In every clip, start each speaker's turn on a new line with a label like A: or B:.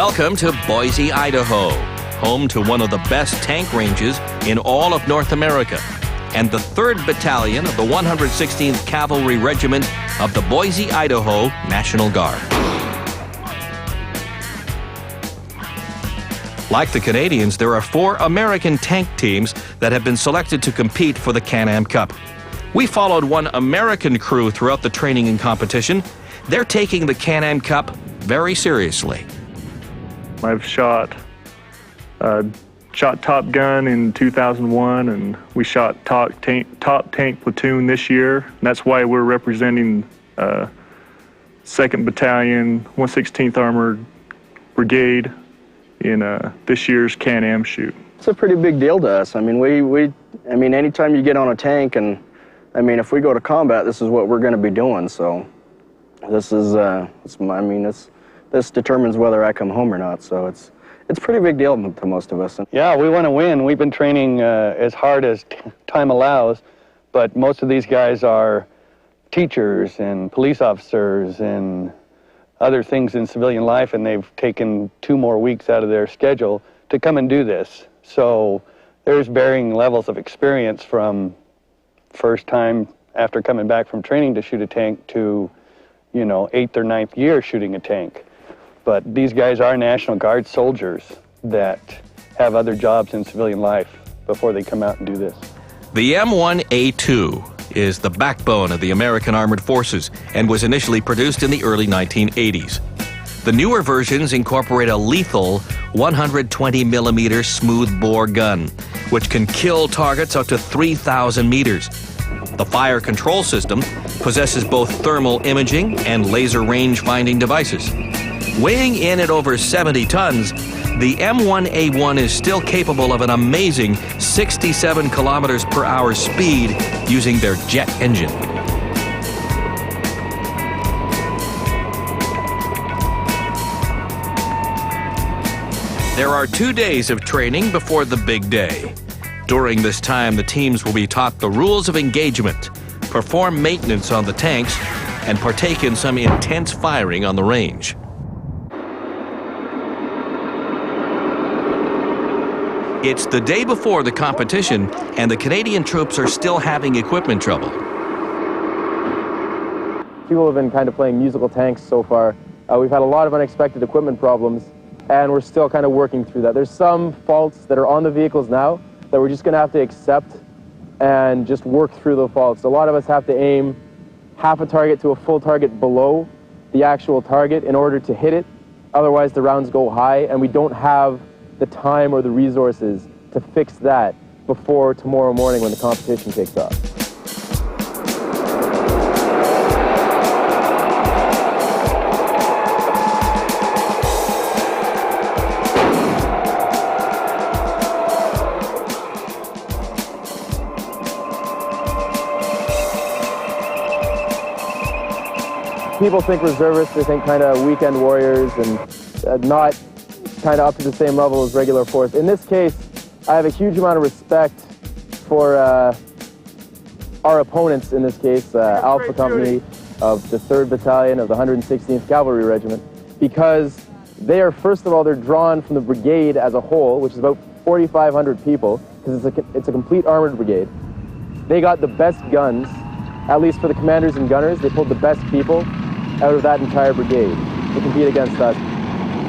A: Welcome to Boise, Idaho, home to one of the best tank ranges in all of North America, and the 3rd Battalion of the 116th Cavalry Regiment of the Boise, Idaho National Guard. Like the Canadians, there are 4 American tank teams that have been selected to compete for the Can-Am Cup. We followed one American crew throughout the training and competition. They're taking the Can-Am Cup very seriously.
B: I've shot Top Gun in 2001, and we shot top tank platoon this year. And that's why we're representing 2nd Battalion, 116th Armored Brigade in this year's Can-Am shoot.
C: It's a pretty big deal to us. I mean, I mean, anytime you get on a tank, and I mean, if we go to combat, this is what we're going to be doing. So this is, this determines whether I come home or not. So it's a pretty big deal to most of us.
D: Yeah, we want to win. We've been training as hard as time allows, but most of these guys are teachers and police officers and other things in civilian life, and they've taken 2 more weeks out of their schedule to come and do this. So there's varying levels of experience from first time after coming back from training to shoot a tank to, 8th or 9th year shooting a tank. But these guys are National Guard soldiers that have other jobs in civilian life before they come out and do this.
A: The M1A2 is the backbone of the American Armored Forces and was initially produced in the early 1980s. The newer versions incorporate a lethal 120mm smoothbore gun, which can kill targets up to 3,000 meters. The fire control system possesses both thermal imaging and laser range-finding devices. Weighing in at over 70 tons, the M1A1 is still capable of an amazing 67 kilometers per hour speed using their jet engine. There are 2 days of training before the big day. During this time, the teams will be taught the rules of engagement, perform maintenance on the tanks, and partake in some intense firing on the range. It's the day before the competition, and the Canadian troops are still having equipment trouble.
E: People have been kind of playing musical tanks so far. We've had a lot of unexpected equipment problems, and we're still kind of working through that. There's some faults that are on the vehicles now that we're just going to have to accept and just work through the faults. A lot of us have to aim half a target to a full target below the actual target in order to hit it. Otherwise, the rounds go high, and we don't have the time or the resources to fix that before tomorrow morning when the competition kicks off. People think reservists, they think kind of weekend warriors and not kind of up to the same level as regular force. In this case, I have a huge amount of respect for our opponents in this case, Alpha Company of the 3rd Battalion of the 116th Cavalry Regiment, because they are, first of all, they're drawn from the brigade as a whole, which is about 4,500 people, because it's a complete armored brigade. They got the best guns, at least for the commanders and gunners. They pulled the best people out of that entire brigade to compete against us.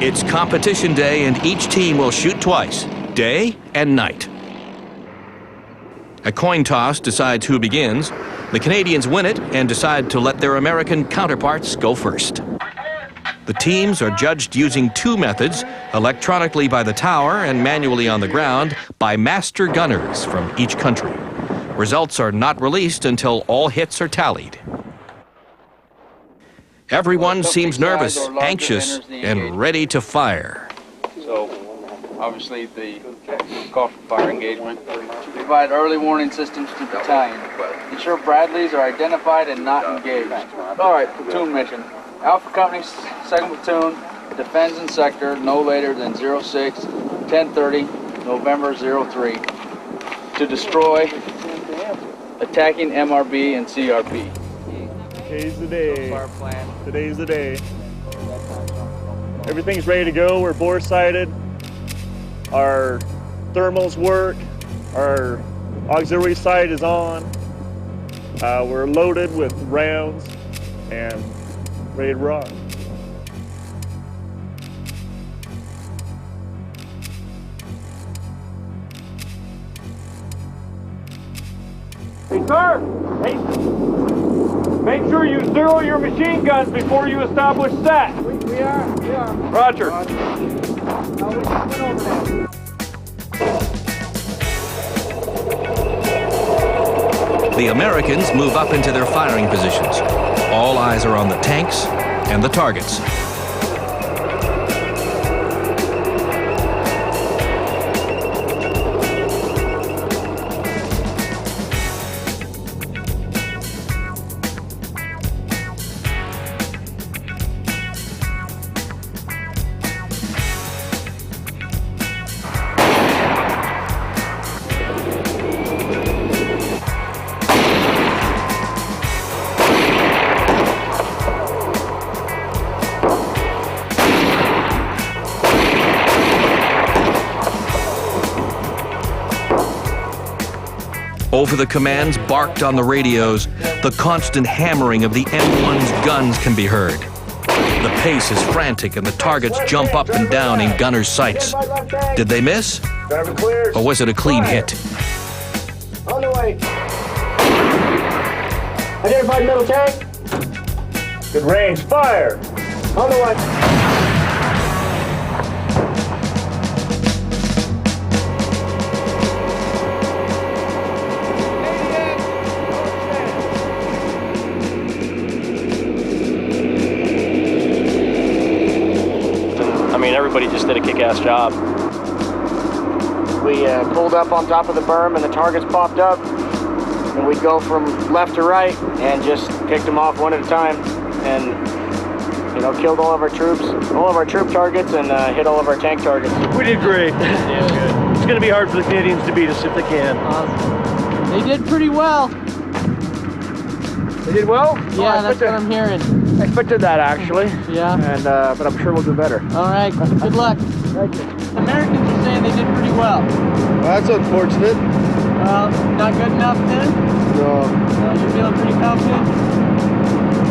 A: It's competition day, and each team will shoot twice, day and night. A coin toss decides who begins. The Canadians win it and decide to let their American counterparts go first. The teams are judged using 2 methods, electronically by the tower and manually on the ground by master gunners from each country. Results are not released until all hits are tallied. Everyone seems nervous, anxious, and ready to fire.
F: So, obviously, the call for fire engagement. Provide early warning systems to battalion. Ensure Bradleys are identified and not engaged. All right, platoon mission. Alpha Company, 2nd Platoon, defends in sector no later than 06/10/30, November 03, to destroy attacking MRB and CRB.
B: Today's the day. Today's the day. Everything's ready to go. We're bore sighted. Our thermals work. Our auxiliary sight is on. We're loaded with rounds and ready to rock.
G: Hey, sir! Hey! Make sure you zero your machine guns before you establish set.
E: We are.
G: Roger.
A: The Americans move up into their firing positions. All eyes are on the tanks and the targets. Over the commands barked on the radios, the constant hammering of the M1's guns can be heard. The pace is frantic and the targets jump up and down in gunners' sights. Did they miss? Or was it a clean hit?
E: On the way. Identified middle tank.
B: Good range, fire!
E: On the way.
H: Everybody just did a kick-ass job.
C: We pulled up on top of the berm and the targets popped up, and we'd go from left to right and just picked them off one at a time, and killed all of our troops, all of our troop targets, and hit all of our tank targets.
G: We did great. It's going to be hard for the Canadians to beat us if they can.
I: Awesome. They did pretty well.
C: They did well?
I: Yeah, that's what I'm hearing.
C: I expected that, actually.
I: Yeah.
C: And but I'm sure we'll do better.
I: All right, good luck.
C: Thank you.
I: The Americans are saying they did pretty well.
E: That's unfortunate.
I: Well, not good enough then?
E: No.
I: So you're feeling pretty confident?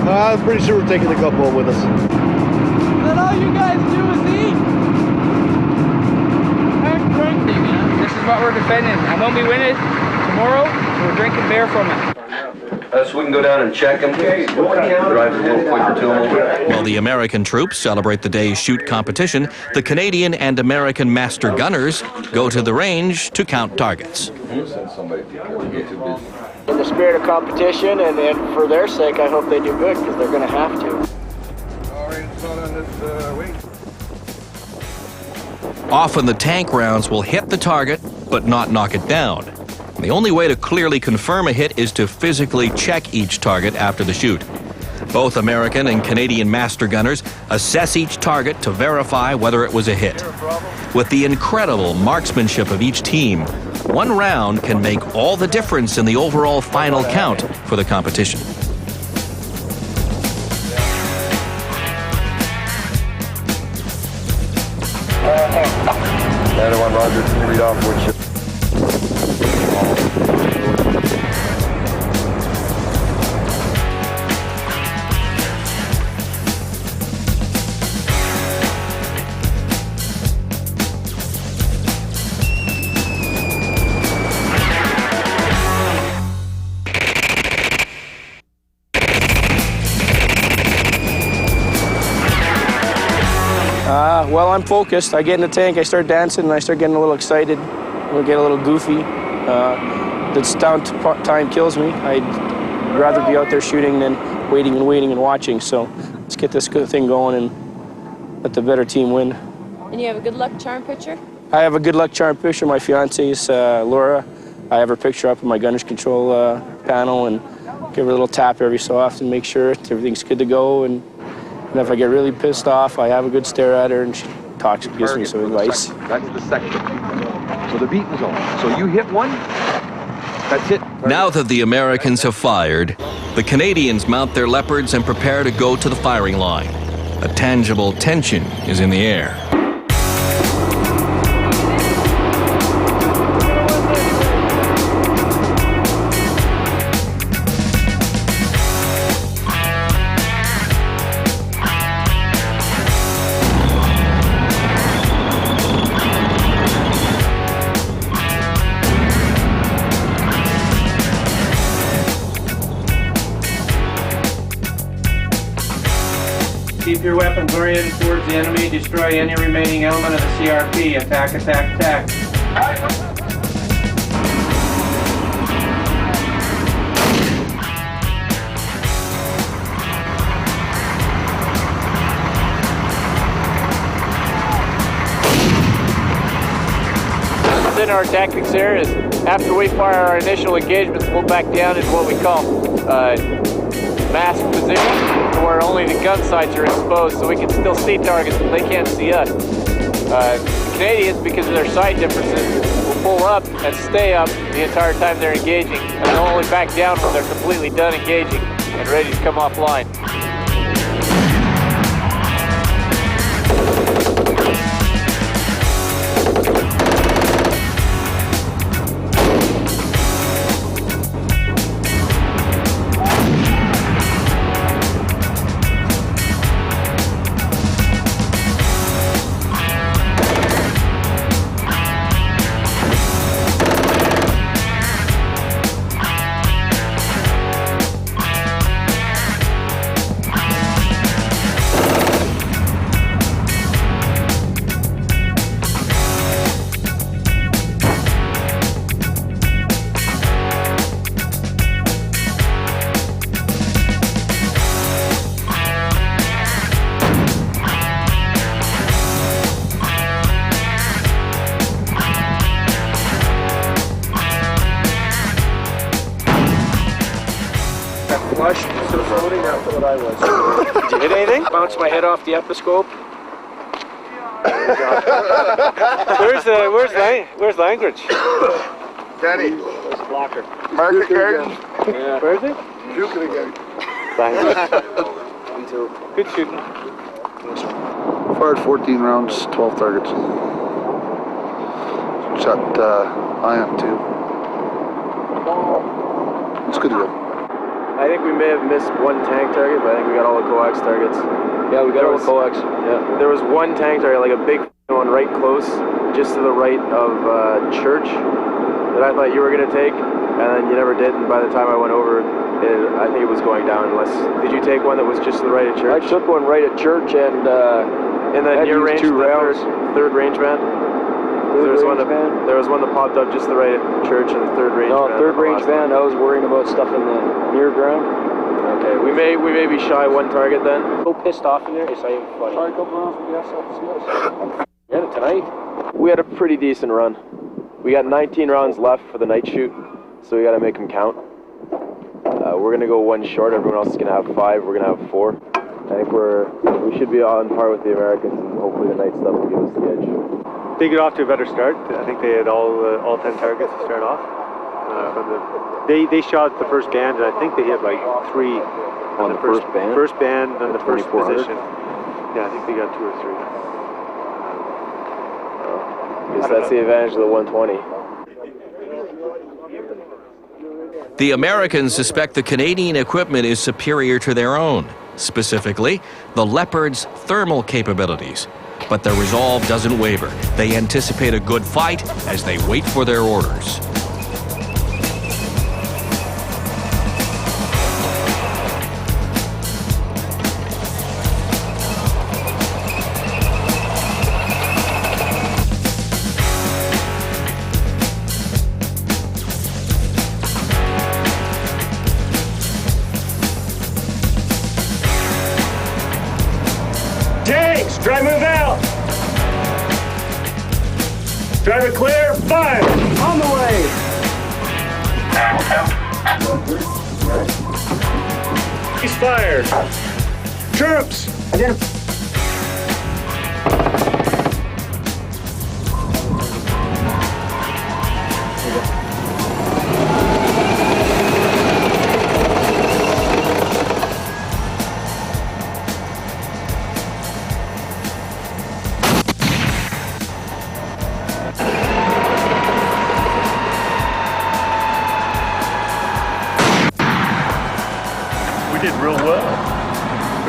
E: I'm pretty sure we're taking the cup home with us.
I: Then all you guys do is eat. And drink.
J: This is what we're defending, and when we win it tomorrow, we're drinking beer from it.
K: So we can go down and check them. Drive a little quicker to them.
A: While the American troops celebrate the day's shoot competition, the Canadian and American master gunners go to the range to count targets.
C: In the spirit of competition, and for their sake, I hope they do good, because they're going to have to.
A: Often the tank rounds will hit the target, but not knock it down. The only way to clearly confirm a hit is to physically check each target after the shoot. Both American and Canadian master gunners assess each target to verify whether it was a hit. With the incredible marksmanship of each team, one round can make all the difference in the overall final count for the competition.
K: Another one, Roger. Can you read off which?
C: Well, I'm focused. I get in the tank, I start dancing, and I start getting a little excited. I get a little goofy. The stunt time kills me. I'd rather be out there shooting than waiting and watching. So let's get this good thing going and let the better team win.
L: And you have a good luck charm picture?
C: I have a good luck charm picture. My fiancée is Laura. I have her picture up on my gunner's control panel, and give her a little tap every so often, make sure everything's good to go. And if I get really pissed off, I have a good stare at her, and she talks, gives me some advice.
K: That's the second. So the beating zone. So you hit one, that's it.
A: Now that the Americans have fired, the Canadians mount their Leopards and prepare to go to the firing line. A tangible tension is in the air.
M: Keep your weapons oriented towards the enemy. Destroy any remaining element of the CRP. Attack, attack, attack.
J: In our tactics there is after we fire our initial engagements, we'll back down into what we call masked position, where only the gun sights are exposed, so we can still see targets, but they can't see us. The Canadians, because of their sight differences, will pull up and stay up the entire time they're engaging, and they'll only back down when they're completely done engaging and ready to come offline.
N: Did you hit anything? Bounced my head off the episcope.
J: Where's Langridge?
N: Danny.
J: Where's Blocker?
N: Market garden.
J: Yeah. Where is he?
N: Puking again.
J: Langridge.
N: Me too.
J: Good shooting.
O: Fired 14 rounds, 12 targets. Shot ion too. It's good to go.
E: I think we may have missed one tank target, but I think we got all the coax targets.
J: Yeah, we got all the coax.
E: Yeah. There was one tank target, like a big one right close, just to the right of Church, that I thought you were going to take, and then you never did, and by the time I went over, I think it was going down. Did you take one that was just to the right of Church?
C: I took one right at Church, and
E: then near range,
C: two rounds.
E: third range band? There was one that popped up just the right at Church and the third range band.
C: No, third range band, I was worrying about stuff in the near ground.
E: Okay, we may be shy one target then.
J: So pissed off in there, it's not even funny.
N: Tried a couple rounds with the SLCS.
J: Yeah, tonight?
E: We had a pretty decent run. We got 19 rounds left for the night shoot, so we got to make them count. We're going to go one short, everyone else is going to have 5, we're going to have 4. I think we should be on par with the Americans, and hopefully the night stuff will give us the edge.
P: They get off to a better start. I think they had all 10 targets to start off. They shot the first band, and I think they hit like 3
C: on the first band.
P: First band on the first position. Yeah, I think they got 2 or 3.
E: I guess that's the advantage of the 120.
A: The Americans suspect the Canadian equipment is superior to their own, specifically the Leopard's thermal capabilities. But their resolve doesn't waver. They anticipate a good fight as they wait for their orders.
G: Tanks, try move out. Driver clear, fire.
C: On the way.
G: He's fired. Troops.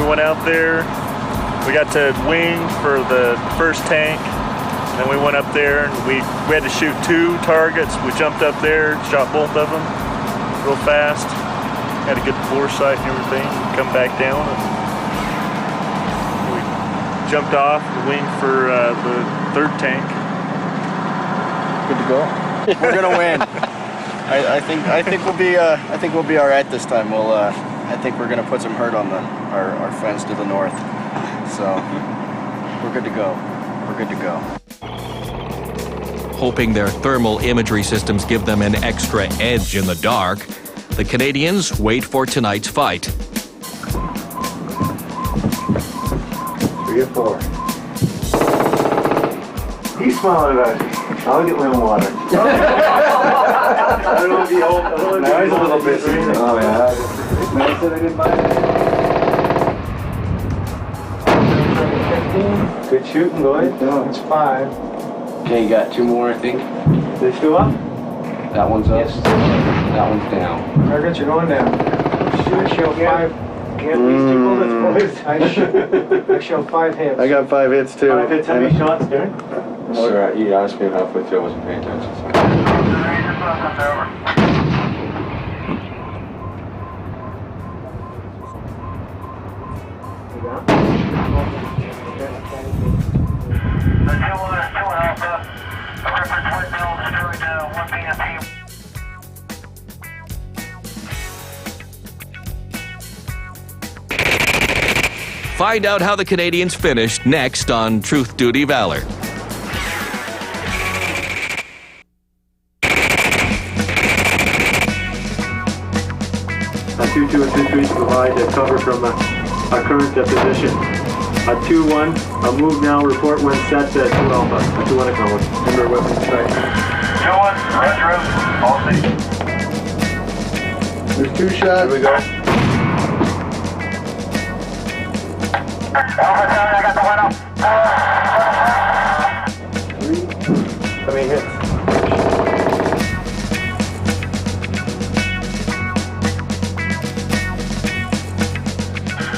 B: went out there. We got to wing for the first tank. Then we went up there and we had to shoot 2 targets. We jumped up there, shot both of them real fast. Had a good foresight and everything. Come back down and we jumped off and winged for the 3rd tank.
C: Good to go. We're gonna win. I think we'll be all right this time. I think we're gonna put some hurt on our friends to the north. So we're good to go. We're good to go.
A: Hoping their thermal imagery systems give them an extra edge in the dark, the Canadians wait for tonight's fight.
P: 3 or 4. He's smiling at us. I'll get lemon water. I don't know if he holds. Now he's a little busy. Oh, yeah. Nice that I didn't buy it. Good shooting, boys. It's 5.
F: Okay, you got 2 more, I think.
P: They still up?
F: That one's up. Yes. That one's down.
P: Targets are going down. I show 5. Can't these 2 bullets, boys? I show 5 hits.
C: I got 5 hits too.
P: 5 hits. How many shots, Darren?
F: Sir, you asked me halfway through. I wasn't paying attention.
A: Find out how the Canadians finished next on Truth, Duty, Valor.
P: A 2-2 and 2-3 to provide the cover from our current position. A 2-1, a move now, report when set to 2 Alpha. A 2-1 acknowledged. Remember weapon strike.
O: 2-1, roger, all safe.
C: There's 2 shots.
O: Here we go.
P: I got the 3. How many hits?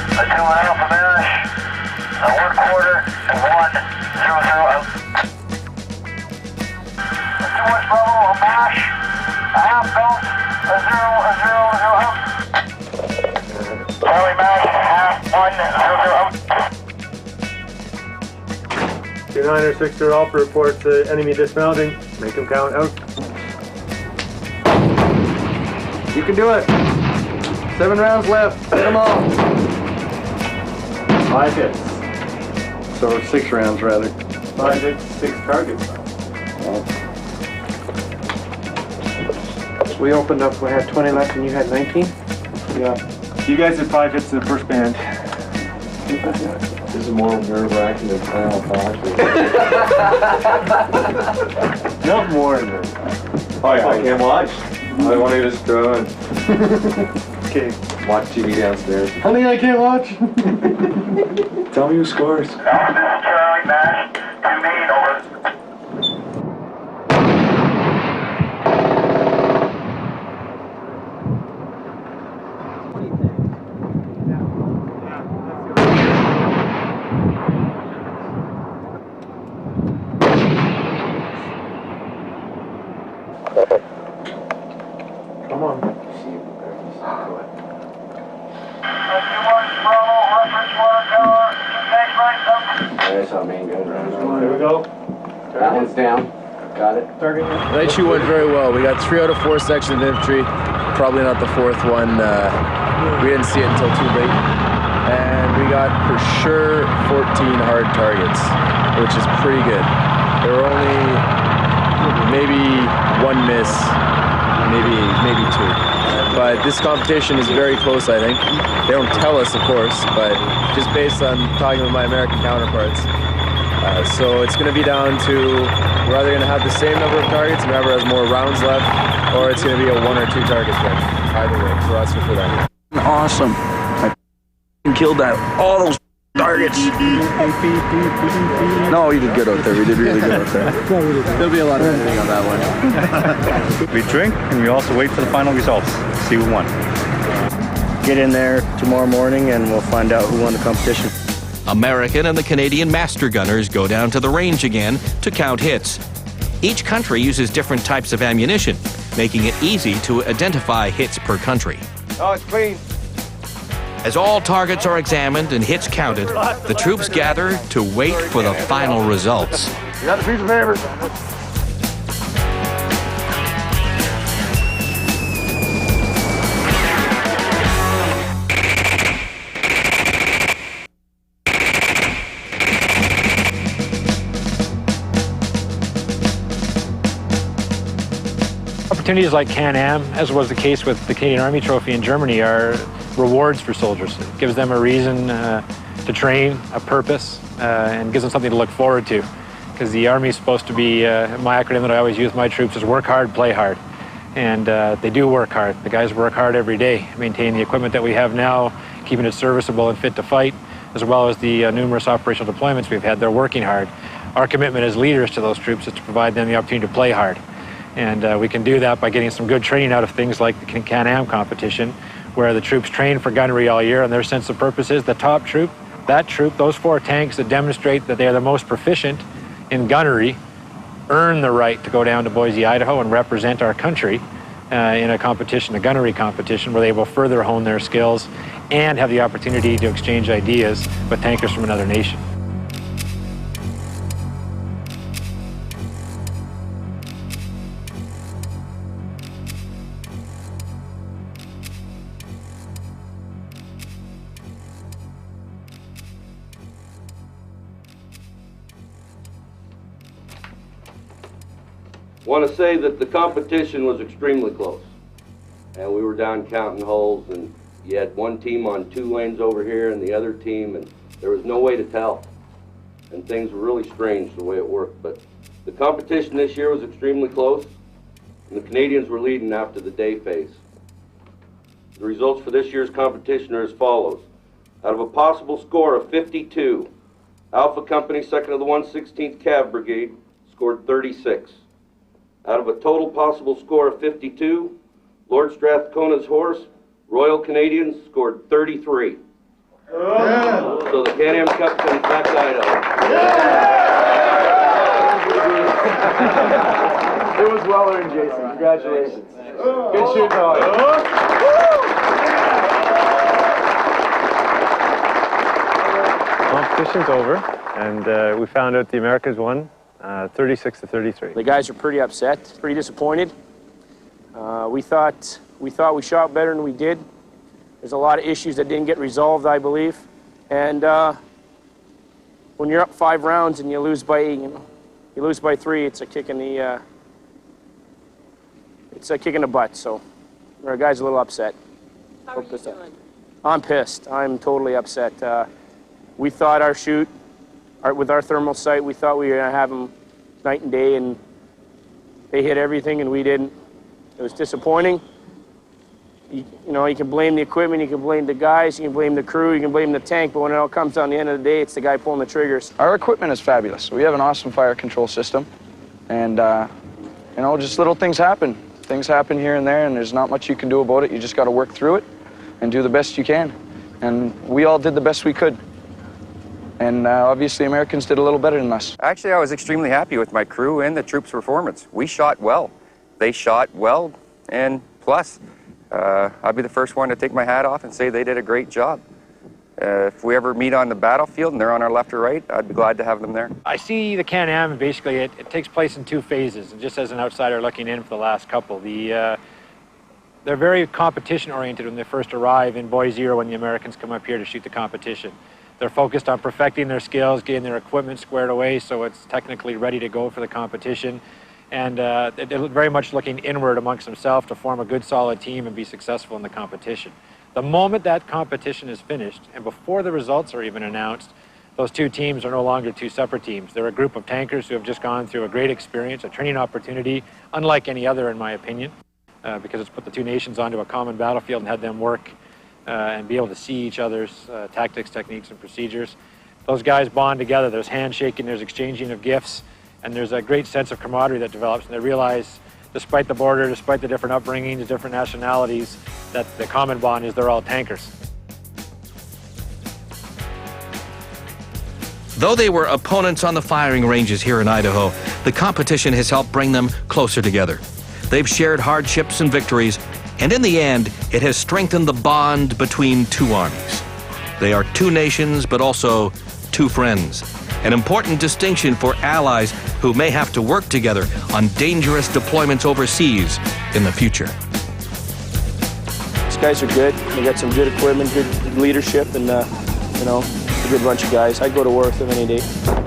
Q: A 2 Alpha Mash, a 1/4, 1-0-0 out. A 2 Bravo, a Mash, a half belt, a 0-0-0 out. Charlie Mash, half, 1-0-0 out.
P: 2-9 or 6-0 Alpha reports enemy dismounting. Make them count out.
C: You can do it. 7 rounds left. Hit them all.
P: 5 hits.
C: So 6 rounds rather.
P: 5 hits, 6 targets. We opened up, we had 20 left and you had 19? Yeah. You guys had 5 hits in the first band.
F: This is more nerve-wracking than Final Fox.
P: Not more than
F: Oh yeah, I can't watch. I want to just throw and
P: okay.
F: Watch TV downstairs.
C: Honey, I can't watch.
F: Tell me who scores.
Q: Charlie Mash, 2 main, over.
P: Come on.
F: That's how main goes.
P: Here we go.
F: That one's down. Got it.
E: Night shoot went very well. We got 3 out of 4 sections of infantry. Probably not the 4th one. We didn't see it until too late. And we got for sure 14 hard targets, which is pretty good. There were only maybe 1 miss, maybe 2. But this competition is very close, I think. They don't tell us, of course, but just based on talking with my American counterparts. So it's going to be down to, we're either going to have the same number of targets, whoever has more rounds left, or it's going to be a 1 or 2 target fight. Either way, so that's for that.
C: Awesome. I killed all those targets. No, you did good out there. We did really good out there. There'll be a lot of editing on that one.
R: We drink and we also wait for the final results. See who won.
C: Get in there, tomorrow morning, and we'll find out who won the competition.
A: American and the Canadian master gunners go down to the range again to count hits. Each country uses different types of ammunition, making it easy to identify hits per country.
N: Oh, it's clean.
A: As all targets are examined and hits counted, the troops gather to wait for the final results.
N: You got the piece of paper?
G: Opportunities like Can-Am, as was the case with the Canadian Army Trophy in Germany, are rewards for soldiers. It gives them a reason to train, a purpose, and gives them something to look forward to. Because the Army is supposed to be, my acronym that I always use with my troops is work hard, play hard. And they do work hard. The guys work hard every day, maintain the equipment that we have now, keeping it serviceable and fit to fight, as well as the numerous operational deployments we've had. They're working hard. Our commitment as leaders to those troops is to provide them the opportunity to play hard. And we can do that by getting some good training out of things like the Can-Am competition, where the troops train for gunnery all year, and their sense of purpose is the top troop, that troop, those 4 tanks that demonstrate that they are the most proficient in gunnery, earn the right to go down to Boise, Idaho and represent our country in a competition, a gunnery competition, where they will further hone their skills and have the opportunity to exchange ideas with tankers from another nation.
R: I want to say that the competition was extremely close, and we were down counting holes, and you had one team on 2 lanes over here and the other team, and there was no way to tell, and things were really strange the way it worked. But the competition this year was extremely close, and the Canadians were leading after the day phase. The results for this year's competition are as follows. Out of a possible score of 52, Alpha Company, 2nd of the 116th Cav Brigade, scored 36. Out of a total possible score of 52, Lord Strathconas horse, Royal Canadians, scored 33. Yeah. So the Can-Am Cup comes back to Idaho.
E: Yeah. It was well earned, Jason. Congratulations. Good shoot, dog.
P: Competition's over, and we found out the Americans won 36-33.
N: The guys are pretty upset, pretty disappointed. We thought we shot better than we did. There's a lot of issues that didn't get resolved, I believe. And when you're up 5 rounds and you lose by 3, it's a kick in the butt. So our guys are a little upset.
L: How are you feeling?
N: I'm pissed. I'm totally upset. We thought our shoot, with our thermal sight, we thought we were going to have them night and day, and they hit everything and we didn't. It was disappointing. You know, you can blame the equipment, you can blame the guys, you can blame the crew, you can blame the tank, but when it all comes down to the end of the day, it's the guy pulling the triggers.
C: Our equipment is fabulous. We have an awesome fire control system, and you know, just little things happen. Things happen here and there, and there's not much you can do about it. You just got to work through it and do the best you can. And we all did the best we could. And obviously Americans did a little better than us.
S: Actually, I was extremely happy with my crew and the troops' performance. We shot well. They shot well, and plus, I'll be the first one to take my hat off and say they did a great job. If we ever meet on the battlefield and they're on our left or right, I'd be glad to have them there.
G: I see the Can-Am, basically, it takes place in 2 phases, and just as an outsider looking in for the last couple, they're very competition-oriented when they first arrive in Boise or when the Americans come up here to shoot the competition. They're focused on perfecting their skills, getting their equipment squared away so it's technically ready to go for the competition. And they're very much looking inward amongst themselves to form a good, solid team and be successful in the competition. The moment that competition is finished, and before the results are even announced, those 2 teams are no longer 2 separate teams. They're a group of tankers who have just gone through a great experience, a training opportunity, unlike any other, in my opinion, because it's put the 2 nations onto a common battlefield and had them work and be able to see each other's tactics, techniques, and procedures. Those guys bond together. There's handshaking, there's exchanging of gifts, and there's a great sense of camaraderie that develops, and they realize, despite the border, despite the different upbringings, different nationalities, that the common bond is they're all tankers.
A: Though they were opponents on the firing ranges here in Idaho, the competition has helped bring them closer together. They've shared hardships and victories, and in the end, it has strengthened the bond between two armies. They are two nations, but also two friends. An important distinction for allies who may have to work together on dangerous deployments overseas in the future.
N: These guys are good. They got some good equipment, good leadership, and, you know, a good bunch of guys. I'd go to war with them any day.